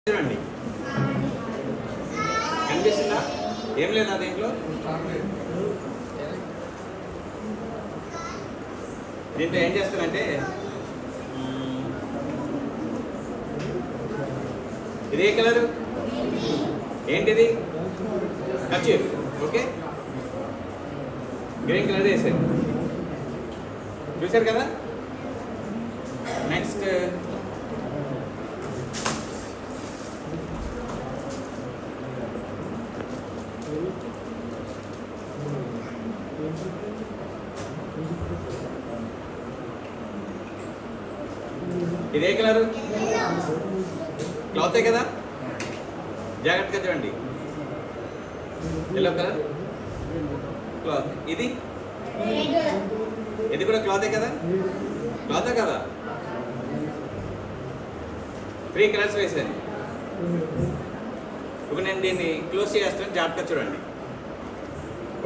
చూడండి కనిపిస్తుందా? ఏం లేదా దీంట్లో? దీంట్లో ఏం చేస్తారంటే ఇది ఏ కలరు? ఏంటిది? కర్చీఫ్. ఓకే, గ్రీన్ కలర్ వేసారు. చూసారు కదా? నెక్స్ట్ ఇదే కలరు? క్లాతే కదా? జాగ్రత్తగా చూడండి. Yellow colour cloth. ఇది ఇది కూడా క్లాతే కదా? క్లాతే కదా? 3 కలర్స్ వేసాను. ఇప్పుడు నేను దీన్ని క్లోజ్ చేస్తాను, జాగ్రత్తగా చూడండి.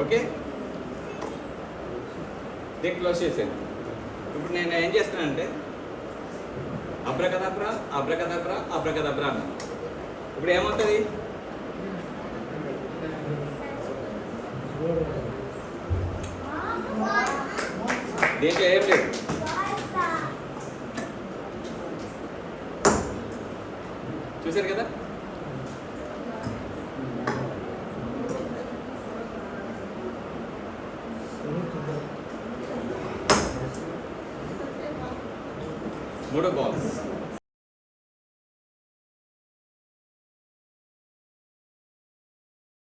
ఓకే, దీన్ని క్లోజ్ చేసాను. ఇప్పుడు నేను ఏం చేస్తానంటే అబ్రకదబ్రా అబ్రకదబ్రా అబ్రకదబ్రా అన్న. ఇప్పుడు ఏమవుతుంది? దీంట్లో ఏం లేదు. చూసారు కదా? మూడో బాల్స్.